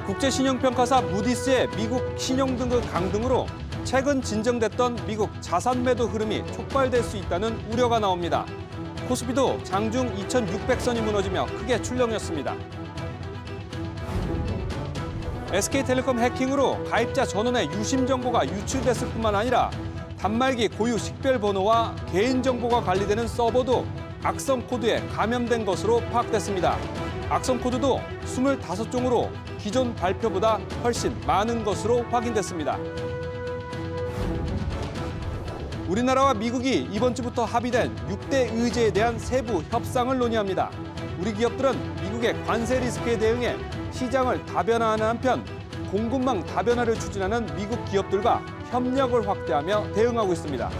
국제신용평가사 무디스의 미국 신용등급 강등으로 최근 진정됐던 미국 자산 매도 흐름이 촉발될 수 있다는 우려가 나옵니다. 코스피도 장중 2,600선이 무너지며 크게 출렁였습니다. SK텔레콤 해킹으로 가입자 전원의 유심 정보가 유출됐을 뿐만 아니라 단말기 고유 식별번호와 개인정보가 관리되는 서버도 악성 코드에 감염된 것으로 파악됐습니다. 악성 코드도 25종으로 기존 발표보다 훨씬 많은 것으로 확인됐습니다. 우리나라와 미국이 이번 주부터 합의된 6대 의제에 대한 세부 협상을 논의합니다. 우리 기업들은 미국의 관세 리스크에 대응해 시장을 다변화하는 한편 공급망 다변화를 추진하는 미국 기업들과 협력을 확대하며 대응하고 있습니다.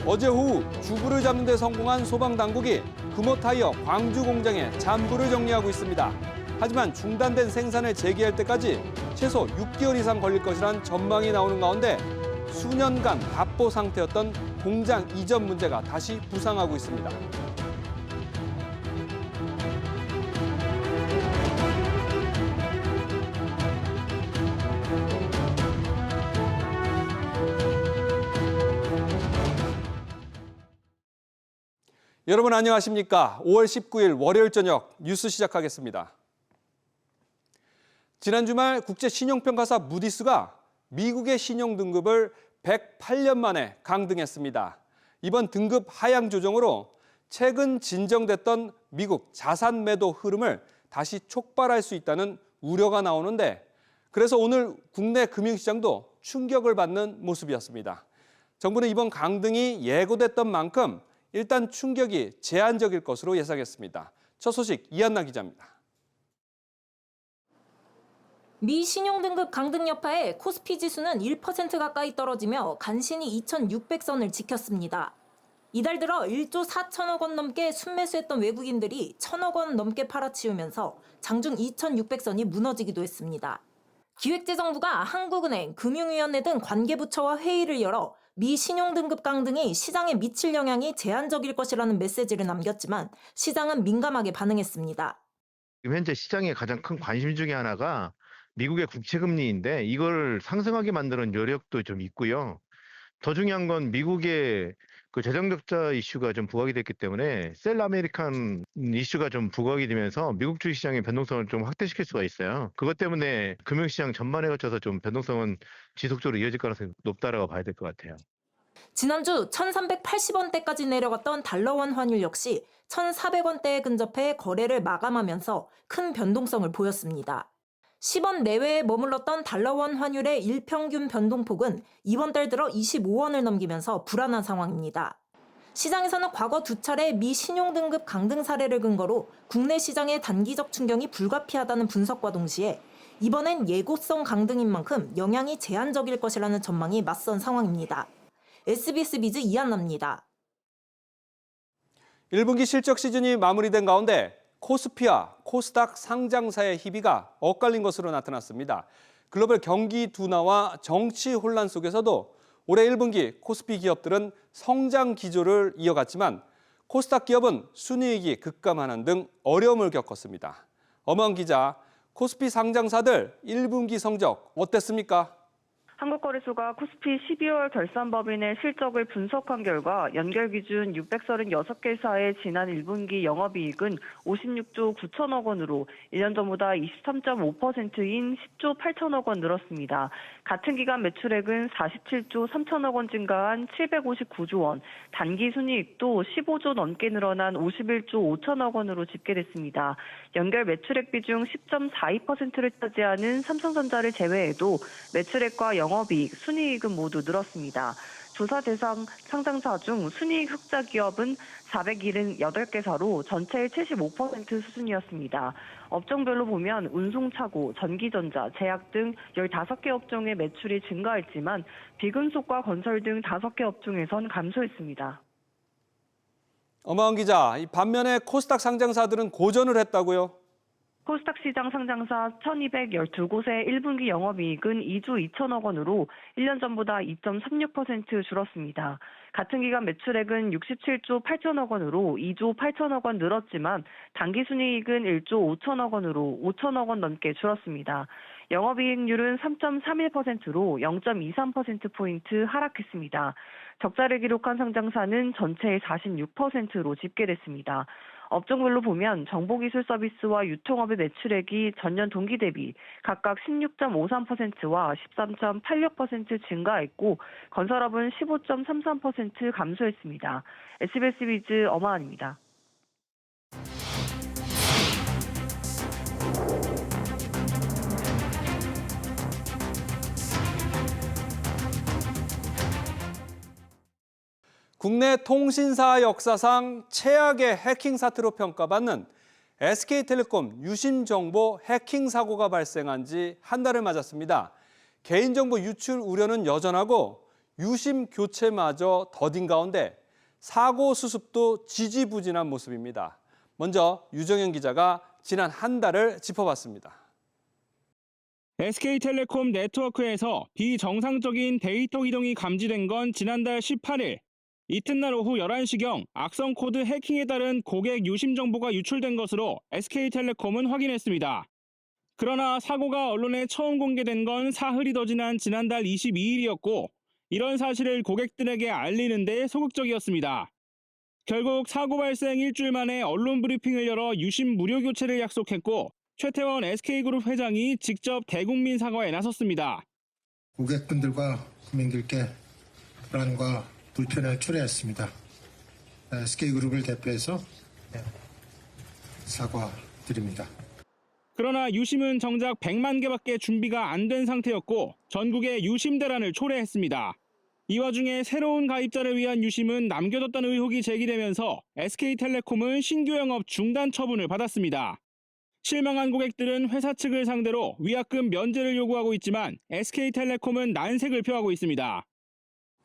어제 오후 주부를 잡는 데 성공한 소방당국이 금호타이어 광주 공장의 잔불을 정리하고 있습니다. 하지만 중단된 생산을 재개할 때까지 최소 6개월 이상 걸릴 것이란 전망이 나오는 가운데 수년간 답보 상태였던 공장 이전 문제가 다시 부상하고 있습니다. 여러분 안녕하십니까? 5월 19일 월요일 저녁 뉴스 시작하겠습니다. 지난 주말 국제신용평가사 무디스가 미국의 신용등급을 108년 만에 강등했습니다. 이번 등급 하향 조정으로 최근 진정됐던 미국 자산 매도 흐름을 다시 촉발할 수 있다는 우려가 나오는데 그래서 오늘 국내 금융시장도 충격을 받는 모습이었습니다. 정부는 이번 강등이 예고됐던 만큼 일단 충격이 제한적일 것으로 예상했습니다. 첫 소식 이한나 기자입니다. 미 신용등급 강등 여파에 코스피 지수는 1% 가까이 떨어지며 간신히 2,600선을 지켰습니다. 이달 들어 1조 4천억 원 넘게 순매수했던 외국인들이 1,000억 원 넘게 팔아치우면서 장중 2,600선이 무너지기도 했습니다. 기획재정부가 한국은행, 금융위원회 등 관계부처와 회의를 열어 미 신용등급 강등이 시장에 미칠 영향이 제한적일 것이라는 메시지를 남겼지만 시장은 민감하게 반응했습니다. 지금 현재 시장의 가장 큰 관심 중에 하나가 미국의 국채금리인데 이걸 상승하게 만드는 여력도 좀 있고요. 더 중요한 건 미국의 그 재정적자 이슈가 좀 부각이 됐기 때문에 셀 아메리칸 이슈가 좀 부각이 되면서 미국 주식시장의 변동성을 좀 확대시킬 수가 있어요. 그것 때문에 금융시장 전반에 걸쳐서 좀 변동성은 지속적으로 이어질 가능성이 높다라고 봐야 될 것 같아요. 지난주 1,380원대까지 내려갔던 달러원 환율 역시 1,400원대에 근접해 거래를 마감하면서 큰 변동성을 보였습니다. 10원 내외에 머물렀던 달러원 환율의 일평균 변동폭은 이번 달 들어 25원을 넘기면서 불안한 상황입니다. 시장에서는 과거 2차례 미 신용등급 강등 사례를 근거로 국내 시장의 단기적 충격이 불가피하다는 분석과 동시에 이번엔 예고성 강등인 만큼 영향이 제한적일 것이라는 전망이 맞선 상황입니다. SBS 비즈 이한나입니다. 1분기 실적 시즌이 마무리된 가운데 코스피와 코스닥 상장사의 희비가 엇갈린 것으로 나타났습니다. 글로벌 경기 둔화와 정치 혼란 속에서도 올해 1분기 코스피 기업들은 성장 기조를 이어갔지만 코스닥 기업은 순이익이 급감하는 등 어려움을 겪었습니다. 엄한 기자, 코스피 상장사들 1분기 성적 어땠습니까? 한국거래소가 코스피 12월 결산법인의 실적을 분석한 결과 연결 기준 636개사의 지난 1분기 영업이익은 56조 9천억 원으로 1년 전보다 23.5%인 10조 8천억 원 늘었습니다. 같은 기간 매출액은 47조 3천억 원 증가한 759조 원, 단기 순이익도 15조 넘게 늘어난 51조 5천억 원으로 집계됐습니다. 연결 매출액 비중 10.42%를 차지하는 삼성전자를 제외해도 매출액과 영업이익, 순이익은 모두 늘었습니다. 조사 대상 상장사 중 순이익 흑자 기업은 478개사로 전체의 75% 수준이었습니다. 업종별로 보면 운송차고, 전기전자, 제약 등 15개 업종의 매출이 증가했지만 비금속과 건설 등 5개 업종에선 감소했습니다. 엄한 기자, 반면에 코스닥 상장사들은 고전을 했다고요? 코스닥 시장 상장사 1212곳의 1분기 영업이익은 2조 2천억 원으로 1년 전보다 2.36% 줄었습니다. 같은 기간 매출액은 67조 8천억 원으로 2조 8천억 원 늘었지만 당기순이익은 1조 5천억 원으로 5천억 원 넘게 줄었습니다. 영업이익률은 3.31%로 0.23%포인트 하락했습니다. 적자를 기록한 상장사는 전체의 46%로 집계됐습니다. 업종별로 보면 정보기술 서비스와 유통업의 매출액이 전년 동기 대비 각각 16.53%와 13.86% 증가했고 건설업은 15.33% 감소했습니다. SBS 비즈 엄하은입니다. 국내 통신사 역사상 최악의 해킹 사태로 평가받는 SK텔레콤 유심정보 해킹 사고가 발생한 지 한 달을 맞았습니다. 개인정보 유출 우려는 여전하고 유심 교체마저 더딘 가운데 사고 수습도 지지부진한 모습입니다. 먼저 유정현 기자가 지난 한 달을 짚어봤습니다. SK텔레콤 네트워크에서 비정상적인 데이터 이동이 감지된 건 지난달 18일. 이튿날 오후 11시경 악성 코드 해킹에 따른 고객 유심 정보가 유출된 것으로 SK텔레콤은 확인했습니다. 그러나 사고가 언론에 처음 공개된 건 사흘이 더 지난 지난달 22일이었고 이런 사실을 고객들에게 알리는 데 소극적이었습니다. 결국 사고 발생 일주일 만에 언론 브리핑을 열어 유심 무료 교체를 약속했고 최태원 SK그룹 회장이 직접 대국민 사과에 나섰습니다. 고객분들과 국민들께 불안과 불편을 초래했습니다. SK그룹을 대표해서 사과드립니다. 그러나 유심은 정작 100만 개밖에 준비가 안 된 상태였고 전국에 유심 대란을 초래했습니다. 이 와중에 새로운 가입자를 위한 유심은 남겨뒀다는 의혹이 제기되면서 SK텔레콤은 신규 영업 중단 처분을 받았습니다. 실망한 고객들은 회사 측을 상대로 위약금 면제를 요구하고 있지만 SK텔레콤은 난색을 표하고 있습니다.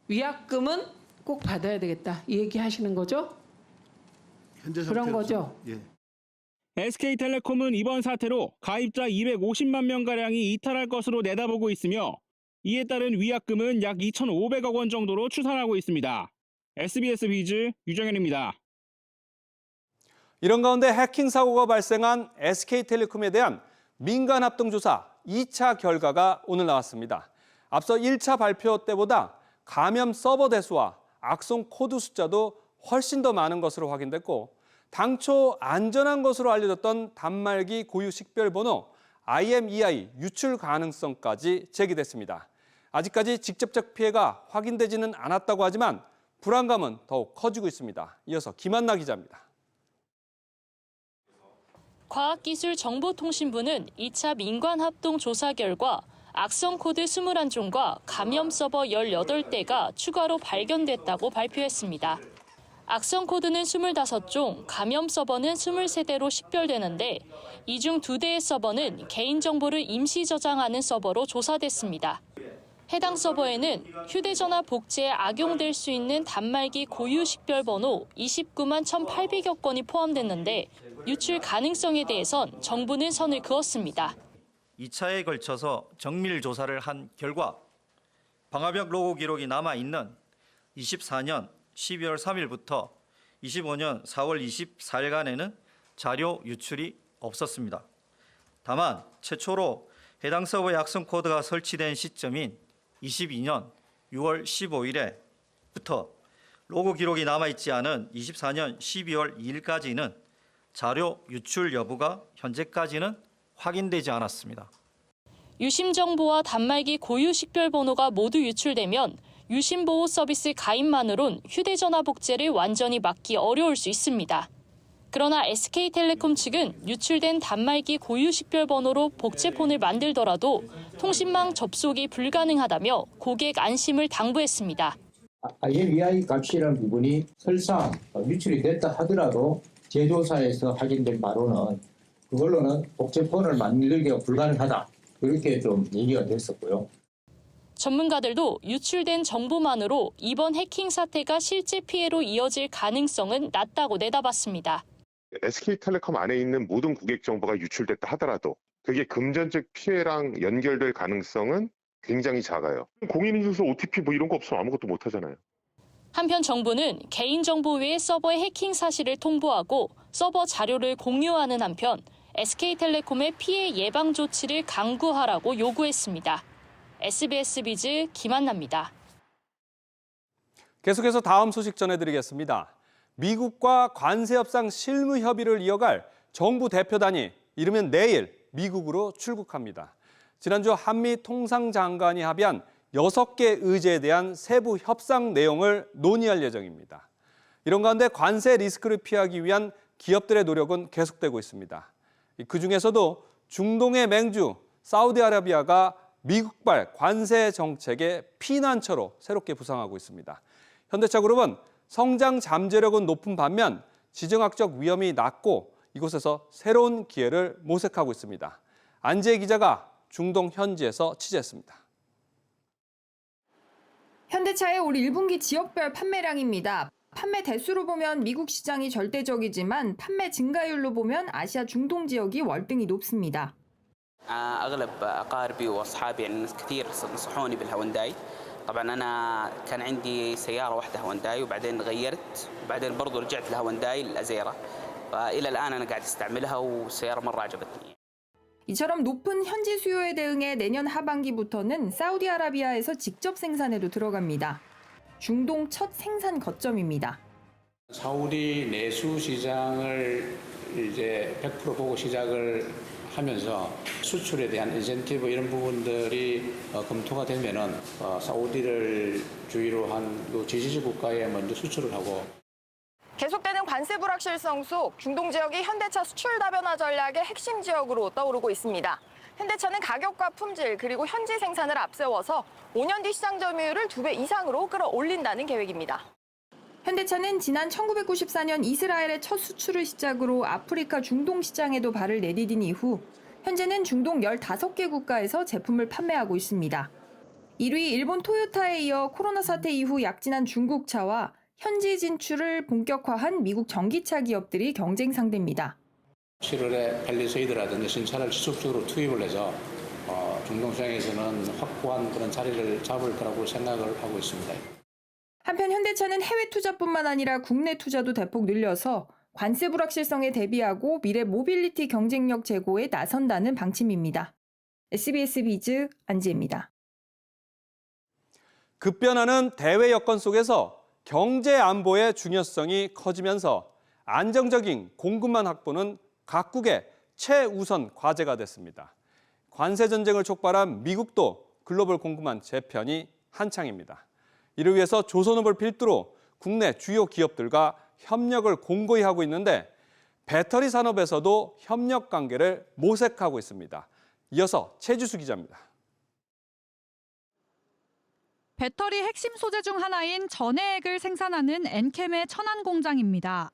위약금은 꼭 받아야 되겠다 이 얘기 하시는 거죠? 현재 그런 거죠? 예. SK텔레콤은 이번 사태로 가입자 250만 명가량이 이탈할 것으로 내다보고 있으며 이에 따른 위약금은 약 2,500억 원 정도로 추산하고 있습니다. SBS 비즈 유정현입니다. 이런 가운데 해킹 사고가 발생한 SK텔레콤에 대한 민간 합동조사 2차 결과가 오늘 나왔습니다. 앞서 1차 발표 때보다 감염 서버 대수와 악성 코드 숫자도 훨씬 더 많은 것으로 확인됐고 당초 안전한 것으로 알려졌던 단말기 고유 식별번호 IMEI 유출 가능성까지 제기됐습니다. 아직까지 직접적 피해가 확인되지는 않았다고 하지만 불안감은 더욱 커지고 있습니다. 이어서 김한나 기자입니다. 과학기술정보통신부는 2차 민관합동조사 결과 악성 코드 21종과 감염 서버 18대가 추가로 발견됐다고 발표했습니다. 악성 코드는 25종, 감염 서버는 23대로 식별되는데 이 중 2대의 서버는 개인정보를 임시 저장하는 서버로 조사됐습니다. 해당 서버에는 휴대전화 복제에 악용될 수 있는 단말기 고유 식별번호 29만 1,800여 건이 포함됐는데 유출 가능성에 대해선 정부는 선을 그었습니다. 2차에 걸쳐서 정밀 조사를 한 결과 방화벽 로고 기록이 남아있는 24년 12월 3일부터 25년 4월 24일간에는 자료 유출이 없었습니다. 다만 최초로 해당 서버의 악성 코드가 설치된 시점인 22년 6월 15일에부터 로고 기록이 남아있지 않은 24년 12월 2일까지는 자료 유출 여부가 현재까지는 확인되지 않았습니다. 유심 정보와 단말기 고유 식별번호가 모두 유출되면 유심보호 서비스 가입만으론 휴대전화 복제를 완전히 막기 어려울 수 있습니다. 그러나 SK텔레콤 측은 유출된 단말기 고유 식별번호로 복제폰을 만들더라도 통신망 접속이 불가능하다며 고객 안심을 당부했습니다. IMEI 값이라는 부분이 설사 유출이 됐다 하더라도 제조사에서 확인된 바로는 그걸로는 복제폰을 만들기가 불가능하다. 이렇게 좀 얘기가 됐었고요. 전문가들도 유출된 정보만으로 이번 해킹 사태가 실제 피해로 이어질 가능성은 낮다고 내다봤습니다. SK텔레콤 안에 있는 모든 고객 정보가 유출됐다 하더라도 그게 금전적 피해랑 연결될 가능성은 굉장히 작아요. 공인인증서, OTP 뭐 이런 거 없으면 아무것도 못 하잖아요. 한편 정부는 개인정보 외의 서버의 해킹 사실을 통보하고 서버 자료를 공유하는 한편 SK텔레콤의 피해 예방 조치를 강구하라고 요구했습니다. SBS 비즈 김한나입니다. 계속해서 다음 소식 전해드리겠습니다. 미국과 관세 협상 실무 협의를 이어갈 정부 대표단이 이르면 내일 미국으로 출국합니다. 지난주 한미 통상장관이 합의한 6개 의제에 대한 세부 협상 내용을 논의할 예정입니다. 이런 가운데 관세 리스크를 피하기 위한 기업들의 노력은 계속되고 있습니다. 그중에서도 중동의 맹주 사우디아라비아가 미국발 관세 정책의 피난처로 새롭게 부상하고 있습니다. 현대차그룹은 성장 잠재력은 높은 반면 지정학적 위험이 낮고 이곳에서 새로운 기회를 모색하고 있습니다. 안지혜 기자가 중동 현지에서 취재했습니다. 현대차의 올 1분기 지역별 판매량입니다. 판매 대수로 보면 미국 시장이 절대적이지만 판매 증가율로 보면 아시아 중동 지역이 월등히 높습니다. أغلب أقاربي وأصحابي يعني ناس كثير نصحوني بالهونداي. طبعا أنا كان عندي سيارة واحدة هونداي وبعدين غيرت وبعدين برضو رجعت لهونداي الأزيرة. فإلى الآن أنا قاعد استعملها والسيارة مرة عجبتني. 이처럼 높은 현지 수요에 대응해 내년 하반기부터는 사우디아라비아에서 직접 생산에도 들어갑니다. 중동 첫 생산 거점입니다. 사우디 내수 시장을 이제 100% 보고 시작을 하면서 수출에 대한 인센티브 이런 부분들이 검토가 되면은 사우디를 주위로 한 지지지 국가에 먼저 수출을 하고. 계속되는 관세 불확실성 속 중동 지역이 현대차 수출 다변화 전략의 핵심 지역으로 떠오르고 있습니다. 현대차는 가격과 품질 그리고 현지 생산을 앞세워서 5년 뒤 시장 점유율을 2배 이상으로 끌어올린다는 계획입니다. 현대차는 지난 1994년 이스라엘의 첫 수출을 시작으로 아프리카 중동 시장에도 발을 내디딘 이후 현재는 중동 15개 국가에서 제품을 판매하고 있습니다. 1위 일본 토요타에 이어 코로나 사태 이후 약진한 중국차와 현지 진출을 본격화한 미국 전기차 기업들이 경쟁 상대입니다. 7월에 팰리세이드라든지 신차를 지속적으로 투입을 해서 중동 시장에서는 확고한 그런 자리를 잡을 거라고 생각을 하고 있습니다. 한편 현대차는 해외 투자뿐만 아니라 국내 투자도 대폭 늘려서 관세 불확실성에 대비하고 미래 모빌리티 경쟁력 제고에 나선다는 방침입니다. SBS 비즈 안지혜입니다. 급변하는 대외 여건 속에서 경제 안보의 중요성이 커지면서 안정적인 공급망 확보는 각국의 최우선 과제가 됐습니다. 관세 전쟁을 촉발한 미국도 글로벌 공급망 재편이 한창입니다. 이를 위해서 조선업을 필두로 국내 주요 기업들과 협력을 공고히 하고 있는데 배터리 산업에서도 협력 관계를 모색하고 있습니다. 이어서 최지수 기자입니다. 배터리 핵심 소재 중 하나인 전해액을 생산하는 엔캠의 천안 공장입니다.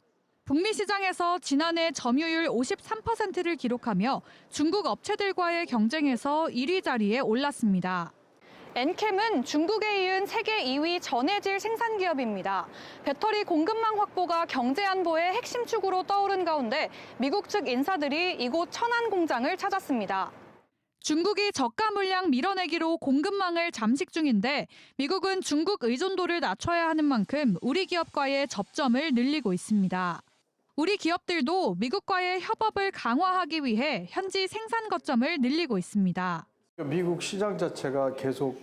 북미 시장에서 지난해 점유율 53%를 기록하며 중국 업체들과의 경쟁에서 1위 자리에 올랐습니다. 엔캠은 중국에 이은 세계 2위 전해질 생산 기업입니다. 배터리 공급망 확보가 경제 안보의 핵심 축으로 떠오른 가운데 미국 측 인사들이 이곳 천안 공장을 찾았습니다. 중국이 저가 물량 밀어내기로 공급망을 잠식 중인데 미국은 중국 의존도를 낮춰야 하는 만큼 우리 기업과의 접점을 늘리고 있습니다. 우리 기업들도 미국과의 협업을 강화하기 위해 현지 생산 거점을 늘리고 있습니다. 미국 시장 자체가 계속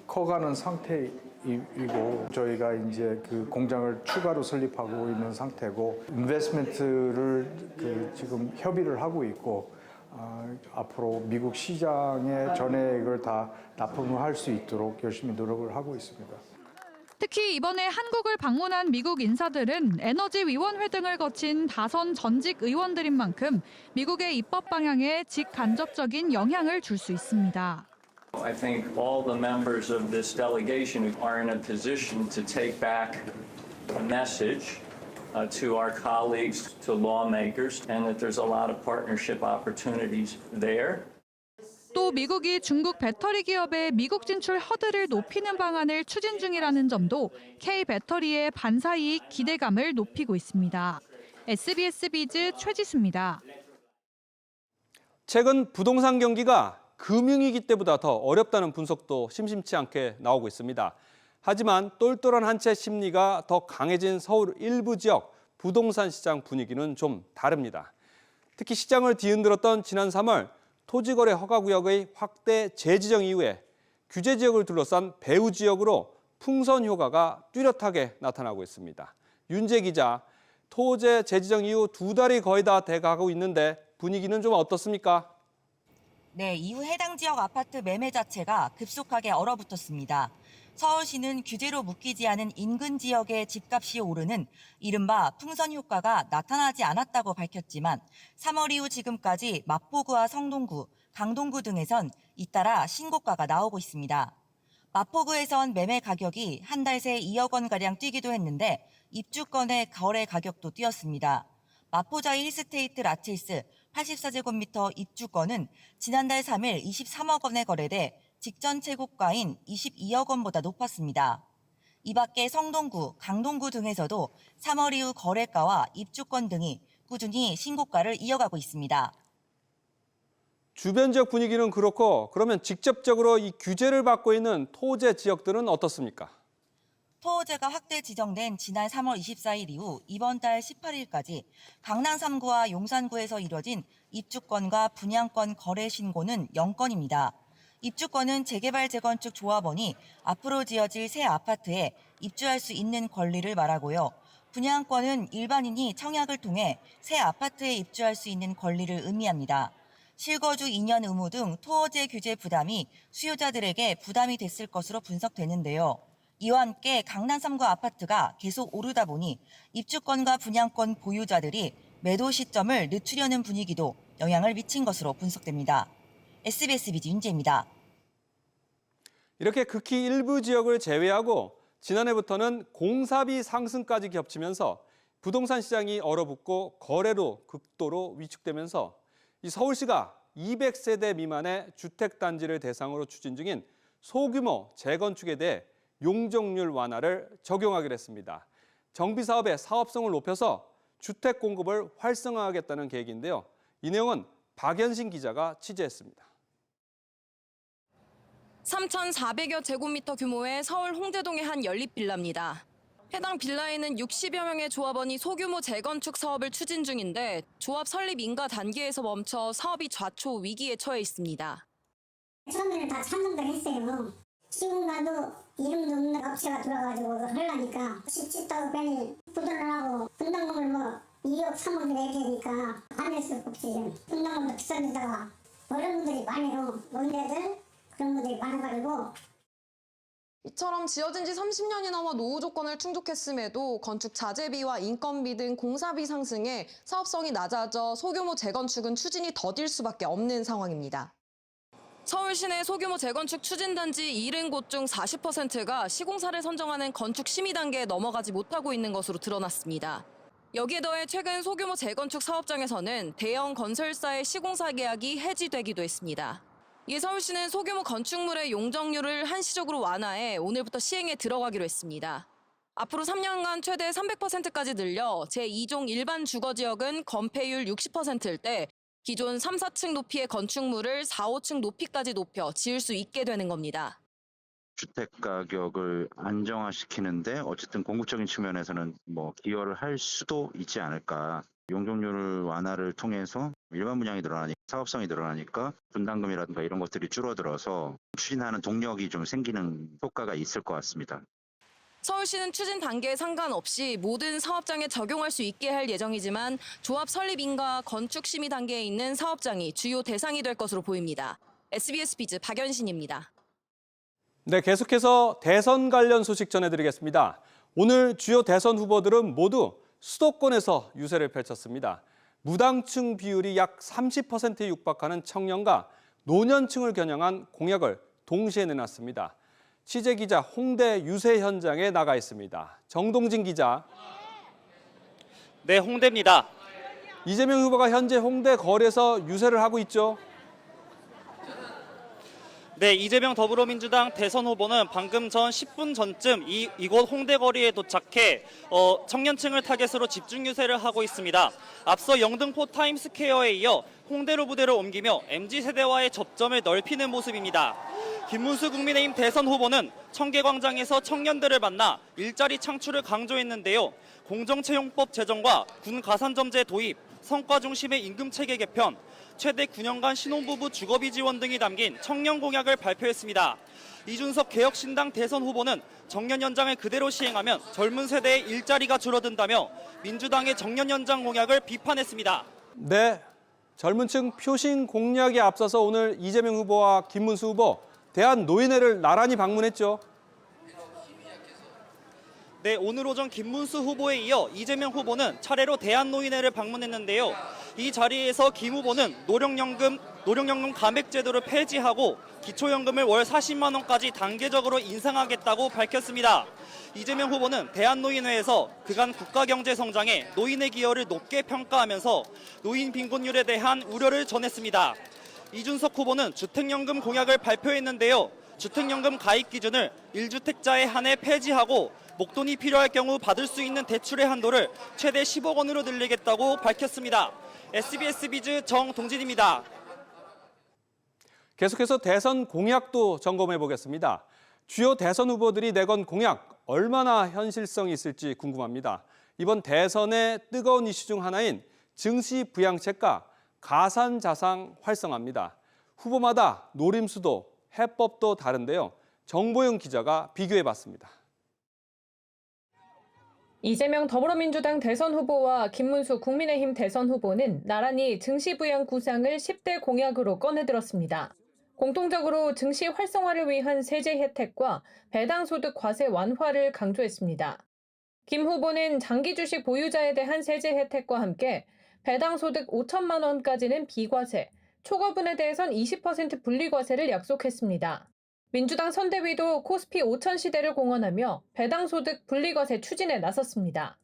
커가는 상태이고 저희가 이제 그 공장을 추가로 설립하고 있는 상태고 인베스트먼트를 지금 협의를 하고 있고 앞으로 미국 시장에 전액을 다 납품을 할 수 있도록 열심히 노력을 하고 있습니다. 특히 이번에 한국을 방문한 미국 인사들은 에너지위원회 등을 거친 다선 전직 의원들인 만큼 미국의 입법 방향에 직간접적인 영향을 줄 수 있습니다. I think all the members of this delegation are in a position to take back a message to our colleagues, to lawmakers, and that there's a lot of partnership opportunities there. 또 미국이 중국 배터리 기업의 미국 진출 허들을 높이는 방안을 추진 중이라는 점도 K 배터리의 반사이익 기대감을 높이고 있습니다. SBS 비즈 최지수입니다. 최근 부동산 경기가 금융위기 때보다 더 어렵다는 분석도 심심치 않게 나오고 있습니다. 하지만 똘똘한 한 채 심리가 더 강해진 서울 일부 지역 부동산 시장 분위기는 좀 다릅니다. 특히 시장을 뒤흔들었던 지난 3월 토지거래 허가구역의 확대 재지정 이후에 규제 지역을 둘러싼 배후 지역으로 풍선 효과가 뚜렷하게 나타나고 있습니다. 윤재 기자, 토제 재지정 이후 2달이 거의 다 돼가고 있는데 분위기는 좀 어떻습니까? 네, 이후 해당 지역 아파트 매매 자체가 급속하게 얼어붙었습니다. 서울시는 규제로 묶이지 않은 인근 지역의 집값이 오르는 이른바 풍선 효과가 나타나지 않았다고 밝혔지만 3월 이후 지금까지 마포구와 성동구, 강동구 등에선 잇따라 신고가가 나오고 있습니다. 마포구에선 매매 가격이 한 달 새 2억 원가량 뛰기도 했는데 입주권의 거래 가격도 뛰었습니다. 마포자이 힐스테이트 라칠스 84제곱미터 입주권은 지난달 3일 23억 원에 거래돼 직전 최고가인 22억 원보다 높았습니다. 이 밖에 성동구, 강동구 등에서도 3월 이후 거래가와 입주권 등이 꾸준히 신고가를 이어가고 있습니다. 주변 지역 분위기는 그렇고 그러면 직접적으로 이 규제를 받고 있는 토제 지역들은 어떻습니까? 토호제가 확대 지정된 지난 3월 24일 이후 이번 달 18일까지 강남 3구와 용산구에서 이뤄진 입주권과 분양권 거래 신고는 0건입니다. 입주권은 재개발 재건축 조합원이 앞으로 지어질 새 아파트에 입주할 수 있는 권리를 말하고요. 분양권은 일반인이 청약을 통해 새 아파트에 입주할 수 있는 권리를 의미합니다. 실거주 2년 의무 등 토호제 규제 부담이 수요자들에게 부담이 됐을 것으로 분석되는데요. 이와 함께 강남 3구 아파트가 계속 오르다 보니 입주권과 분양권 보유자들이 매도 시점을 늦추려는 분위기도 영향을 미친 것으로 분석됩니다. SBS 비즈 윤재입니다. 이렇게 극히 일부 지역을 제외하고 지난해부터는 공사비 상승까지 겹치면서 부동산 시장이 얼어붙고 거래로 극도로 위축되면서 이 서울시가 200세대 미만의 주택단지를 대상으로 추진 중인 소규모 재건축에 대해 용적률 완화를 적용하기로 했습니다. 정비사업의 사업성을 높여서 주택 공급을 활성화하겠다는 계획인데요. 이 내용은 박연신 기자가 취재했습니다. 3,400여 제곱미터 규모의 서울 홍대동의 한 연립빌라입니다. 해당 빌라에는 60여 명의 조합원이 소규모 재건축 사업을 추진 중인데 조합 설립 인가 단계에서 멈춰 사업이 좌초 위기에 처해 있습니다. 처음에는 다 참는다 했어요. 지금 가도 이름도 없는 업체가 들어가지고 하려니까 짓다고 괜히 부도를 하고 분담금을 뭐 2억 3억 내야 되니까 안 낼 수가 없지. 분담금도 비싼 데다가 어려운 분들이 많아요. 노인네들 그런 분들이 많아가지고. 이처럼 지어진 지 30년이 넘어 노후 조건을 충족했음에도 건축 자재비와 인건비 등 공사비 상승에 사업성이 낮아져 소규모 재건축은 추진이 더딜 수밖에 없는 상황입니다. 서울 시내 소규모 재건축 추진단지 70곳 중 40%가 시공사를 선정하는 건축 심의 단계에 넘어가지 못하고 있는 것으로 드러났습니다. 여기에 더해 최근 소규모 재건축 사업장에서는 대형 건설사의 시공사 계약이 해지되기도 했습니다. 이에 서울시는 소규모 건축물의 용적률을 한시적으로 완화해 오늘부터 시행에 들어가기로 했습니다. 앞으로 3년간 최대 300%까지 늘려 제2종 일반 주거지역은 건폐율 60%일 때 기존 3, 4층 높이의 건축물을 4, 5층 높이까지 높여 지을 수 있게 되는 겁니다. 주택 가격을 안정화시키는데 어쨌든 공급적인 측면에서는 기여를 할 수도 있지 않을까. 용적률 완화를 통해서 일반 분양이 늘어나니까 사업성이 늘어나니까 분담금이라든가 이런 것들이 줄어들어서 추진하는 동력이 좀 생기는 효과가 있을 것 같습니다. 서울시는 추진 단계에 상관없이 모든 사업장에 적용할 수 있게 할 예정이지만 조합 설립인가 건축 심의 단계에 있는 사업장이 주요 대상이 될 것으로 보입니다. SBS 비즈 박연신입니다. 네, 계속해서 대선 관련 소식 전해드리겠습니다. 오늘 주요 대선 후보들은 모두 수도권에서 유세를 펼쳤습니다. 무당층 비율이 약 30%에 육박하는 청년과 노년층을 겨냥한 공약을 동시에 내놨습니다. 취재기자 홍대 유세 현장에 나가 있습니다. 정동진 기자. 네, 홍대입니다. 이재명 후보가 현재 홍대 거리에서 유세를 하고 있죠. 네, 이재명 더불어민주당 대선 후보는 방금 전 10분 전쯤 이곳 홍대 거리에 도착해 청년층을 타겟으로 집중 유세를 하고 있습니다. 앞서 영등포 타임스퀘어에 이어 홍대로 무대를 옮기며 MZ세대와의 접점을 넓히는 모습입니다. 김문수 국민의힘 대선 후보는 청계광장에서 청년들을 만나 일자리 창출을 강조했는데요. 공정채용법 제정과 군 가산점제 도입, 성과 중심의 임금체계 개편, 최대 9년간 신혼부부 주거비 지원 등이 담긴 청년 공약을 발표했습니다. 이준석 개혁신당 대선 후보는 정년 연장을 그대로 시행하면 젊은 세대의 일자리가 줄어든다며 민주당의 정년 연장 공약을 비판했습니다. 네, 젊은 층 표심 공략에 앞서서 오늘 이재명 후보와 김문수 후보 대한노인회를 나란히 방문했죠. 네, 오늘 오전 김문수 후보에 이어 이재명 후보는 차례로 대한노인회를 방문했는데요. 이 자리에서 김 후보는 노령연금 감액제도를 폐지하고 기초연금을 월 40만 원까지 단계적으로 인상하겠다고 밝혔습니다. 이재명 후보는 대한노인회에서 그간 국가경제 성장에 노인의 기여를 높게 평가하면서 노인 빈곤율에 대한 우려를 전했습니다. 이준석 후보는 주택연금 공약을 발표했는데요. 주택연금 가입 기준을 1주택자에 한해 폐지하고 목돈이 필요할 경우 받을 수 있는 대출의 한도를 최대 10억 원으로 늘리겠다고 밝혔습니다. SBS 비즈 정동진입니다. 계속해서 대선 공약도 점검해 보겠습니다. 주요 대선 후보들이 내건 공약 얼마나 현실성이 있을지 궁금합니다. 이번 대선의 뜨거운 이슈 중 하나인 증시 부양책과 가산자산 활성화입니다. 후보마다 노림수도 해법도 다른데요. 정보영 기자가 비교해 봤습니다. 이재명 더불어민주당 대선 후보와 김문수 국민의힘 대선 후보는 나란히 증시 부양 구상을 10대 공약으로 꺼내들었습니다. 공통적으로 증시 활성화를 위한 세제 혜택과 배당 소득 과세 완화를 강조했습니다. 김 후보는 장기 주식 보유자에 대한 세제 혜택과 함께 배당 소득 5천만 원까지는 비과세, 초과분에 대해선 20% 분리과세를 약속했습니다. 민주당 선대위도 코스피 5천 시대를 공언하며 배당소득 분리과세 추진에 나섰습니다.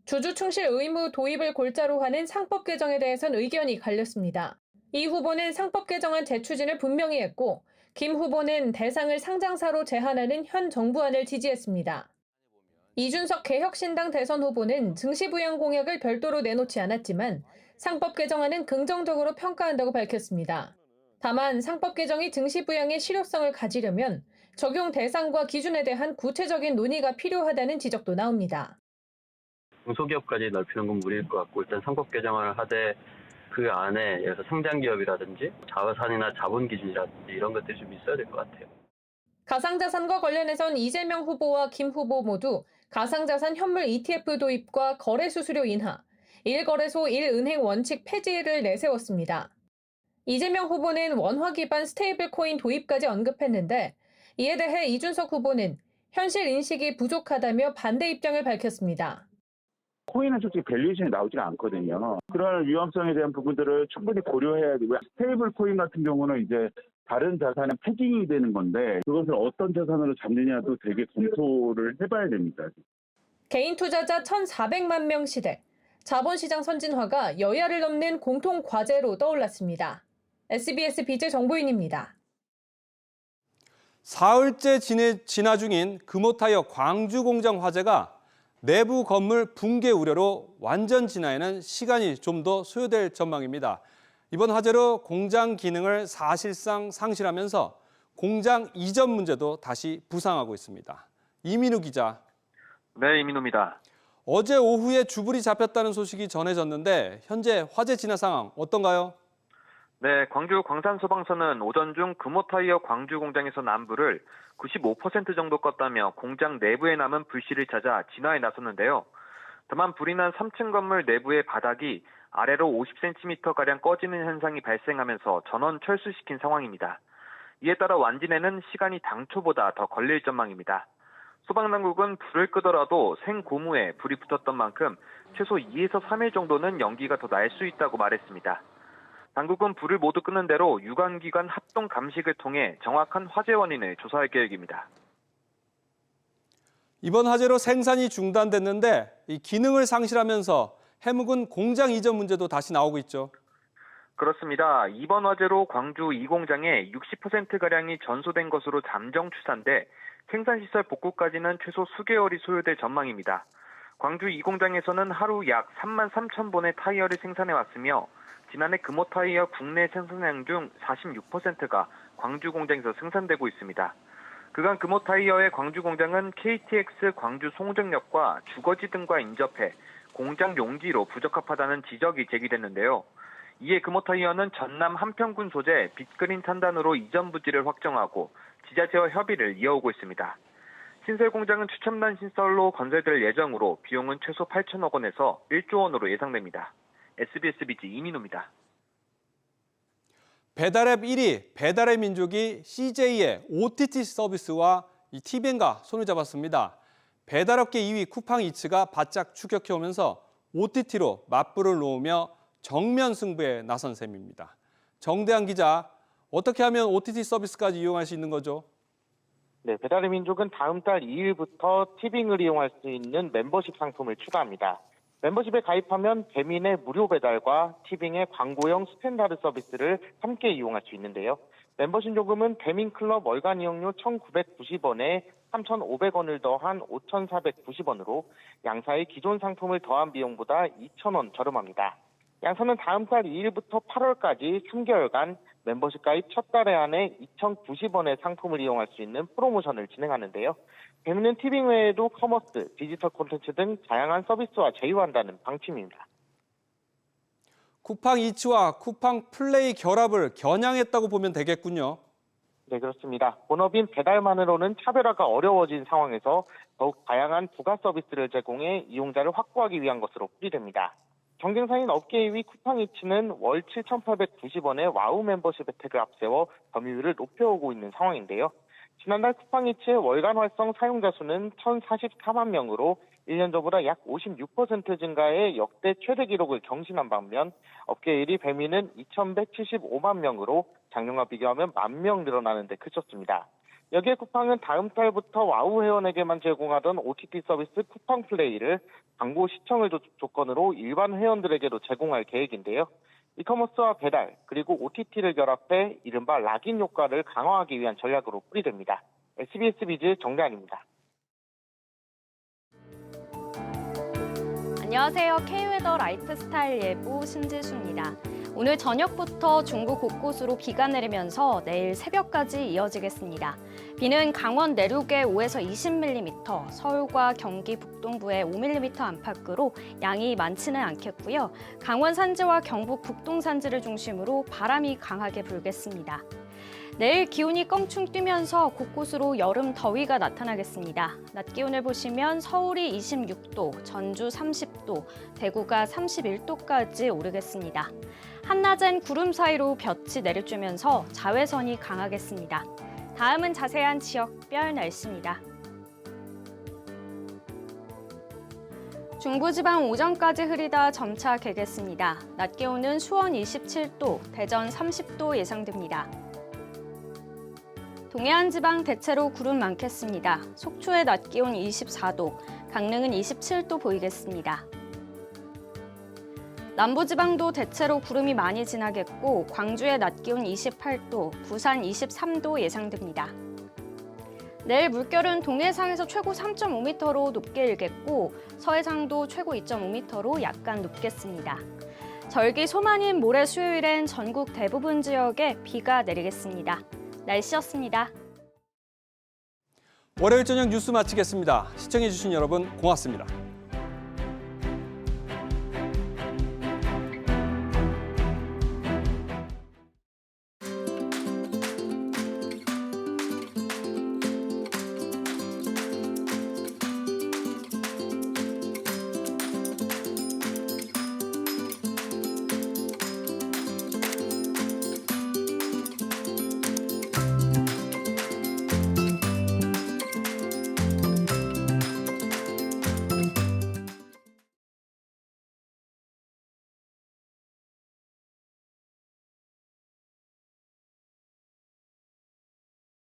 주주 충실 의무 도입을 골자로 하는 상법 개정에 대해선 의견이 갈렸습니다. 이 후보는 상법 개정안 재추진을 분명히 했고 김 후보는 대상을 상장사로 제한하는 현 정부안을 지지했습니다. 이준석 개혁신당 대선 후보는 증시 부양 공약을 별도로 내놓지 않았지만 상법 개정안은 긍정적으로 평가한다고 밝혔습니다. 다만 상법 개정이 증시 부양의 실효성을 가지려면 적용 대상과 기준에 대한 구체적인 논의가 필요하다는 지적도 나옵니다. 중소기업까지 넓히는 건 무리일 것 같고 일단 상법 개정안을 하되 그 안에 예를 들어서 상장기업이라든지 자산이나 자본 기준이라든지 이런 것들이 좀 있어야 될 것 같아요. 가상자산과 관련해선 이재명 후보와 김 후보 모두 가상자산 현물 ETF 도입과 거래수수료 인하, 1거래소 1은행 원칙 폐지를 내세웠습니다. 이재명 후보는 원화 기반 스테이블 코인 도입까지 언급했는데 이에 대해 이준석 후보는 현실 인식이 부족하다며 반대 입장을 밝혔습니다. 코인은 솔직히 밸류에이션이 나오지가 않거든요. 그런 위험성에 대한 부분들을 충분히 고려해야 되고요. 스테이블 코인 같은 경우는 이제 다른 자산은 패깅이 되는 건데 그것을 어떤 자산으로 잡느냐도 되게 검토를 해봐야 됩니다. 개인 투자자 1,400만 명 시대, 자본시장 선진화가 여야를 넘는 공통 과제로 떠올랐습니다. SBS 비즈 정보윤입니다. 사흘째 진화 중인 금호타이어 광주 공장 화재가 내부 건물 붕괴 우려로 완전 진화에는 시간이 좀 더 소요될 전망입니다. 이번 화재로 공장 기능을 사실상 상실하면서 공장 이전 문제도 다시 부상하고 있습니다. 이민우 기자. 네, 이민우입니다. 어제 오후에 주불이 잡혔다는 소식이 전해졌는데 현재 화재 진화 상황 어떤가요? 네, 광주 광산소방서는 오전 중 금호타이어 광주 공장에서 난 불을 95% 정도 껐다며 공장 내부에 남은 불씨를 찾아 진화에 나섰는데요. 다만 불이 난 3층 건물 내부의 바닥이 아래로 50cm가량 꺼지는 현상이 발생하면서 전원 철수시킨 상황입니다. 이에 따라 완진에는 시간이 당초보다 더 걸릴 전망입니다. 소방당국은 불을 끄더라도 생고무에 불이 붙었던 만큼 최소 2에서 3일 정도는 연기가 더 날 수 있다고 말했습니다. 당국은 불을 모두 끄는 대로 유관기관 합동 감식을 통해 정확한 화재 원인을 조사할 계획입니다. 이번 화재로 생산이 중단됐는데 이 기능을 상실하면서 해묵은 공장 이전 문제도 다시 나오고 있죠. 그렇습니다. 이번 화재로 광주 이 공장의 60%가량이 전소된 것으로 잠정 추산돼 생산시설 복구까지는 최소 수개월이 소요될 전망입니다. 광주 이 공장에서는 하루 약 3만 3천 본의 타이어를 생산해왔으며 지난해 금호 타이어 국내 생산량 중 46%가 광주 공장에서 생산되고 있습니다. 그간 금호 타이어의 광주 공장은 KTX 광주 송정역과 주거지 등과 인접해 공장 용지로 부적합하다는 지적이 제기됐는데요. 이에 금호 타이어는 전남 한평군 소재 빅그린 탄단으로 이전 부지를 확정하고 지자체와 협의를 이어오고 있습니다. 신설 공장은 최첨단 신설로 건설될 예정으로 비용은 최소 8천억 원에서 1조 원으로 예상됩니다. SBS 비지 이민호입니다. 배달앱 1위 배달의 민족이 CJ의 OTT 서비스와 TVN과 손을 잡았습니다. 배달업계 2위 쿠팡이츠가 바짝 추격해오면서 OTT로 맞불을 놓으며 정면 승부에 나선 셈입니다. 정대한 기자, 어떻게 하면 OTT 서비스까지 이용할 수 있는 거죠? 네, 배달의 민족은 다음 달 2일부터 티빙을 이용할 수 있는 멤버십 상품을 추가합니다. 멤버십에 가입하면 배민의 무료 배달과 티빙의 광고형 스탠다드 서비스를 함께 이용할 수 있는데요. 멤버십 요금은 배민클럽 월간 이용료 1,990원에 3,500원을 더한 5,490원으로 양사의 기존 상품을 더한 비용보다 2,000원 저렴합니다. 양사는 다음 달 2일부터 8월까지 3개월간 멤버십 가입 첫 달에 한해 2,090원의 상품을 이용할 수 있는 프로모션을 진행하는데요. 배민은 티빙 외에도 커머스, 디지털 콘텐츠 등 다양한 서비스와 제휴한다는 방침입니다. 쿠팡이츠와 쿠팡플레이 결합을 겨냥했다고 보면 되겠군요. 네, 그렇습니다. 본업인 배달만으로는 차별화가 어려워진 상황에서 더욱 다양한 부가 서비스를 제공해 이용자를 확보하기 위한 것으로 풀이됩니다. 경쟁사인 업계 2위 쿠팡이츠는 월 7,890원의 와우 멤버십 혜택을 앞세워 점유율을 높여오고 있는 상황인데요. 지난달 쿠팡이츠의 월간 활성 사용자 수는 1,044만 명으로 1년 전보다 약 56% 증가해 역대 최대 기록을 경신한 반면 업계 1위 배민은 2,175만 명으로 작년과 비교하면 10,000명 늘어나는 데 그쳤습니다. 여기에 쿠팡은 다음 달부터 와우 회원에게만 제공하던 OTT 서비스 쿠팡 플레이를 광고 시청을 조건으로 일반 회원들에게도 제공할 계획인데요. 이커머스와 배달, 그리고 OTT를 결합해 이른바 락인 효과를 강화하기 위한 전략으로 풀이됩니다. SBS 비즈 정대한입니다. 안녕하세요. K웨더 라이프스타일 예보 신지수입니다. 오늘 저녁부터 중국 곳곳으로 비가 내리면서 내일 새벽까지 이어지겠습니다. 비는 강원 내륙에 5에서 20mm, 서울과 경기 북동부에 5mm 안팎으로 양이 많지는 않겠고요. 강원 산지와 경북 북동 산지를 중심으로 바람이 강하게 불겠습니다. 내일 기온이 껑충 뛰면서 곳곳으로 여름 더위가 나타나겠습니다. 낮 기온을 보시면 서울이 26도, 전주 30도, 대구가 31도까지 오르겠습니다. 한낮엔 구름 사이로 볕이 내려쬐면서 자외선이 강하겠습니다. 다음은 자세한 지역별 날씨입니다. 중부지방 오전까지 흐리다 점차 개겠습니다. 낮 기온은 수원 27도, 대전 30도 예상됩니다. 동해안 지방 대체로 구름 많겠습니다. 속초의 낮 기온 24도, 강릉은 27도 보이겠습니다. 남부지방도 대체로 구름이 많이 지나겠고 광주의 낮 기온 28도, 부산 23도 예상됩니다. 내일 물결은 동해상에서 최고 3.5m로 높게 일겠고 서해상도 최고 2.5m로 약간 높겠습니다. 절기 소만인 모레 수요일엔 전국 대부분 지역에 비가 내리겠습니다. 날씨였습니다. 월요일 저녁 뉴스 마치겠습니다. 시청해주신 여러분 고맙습니다.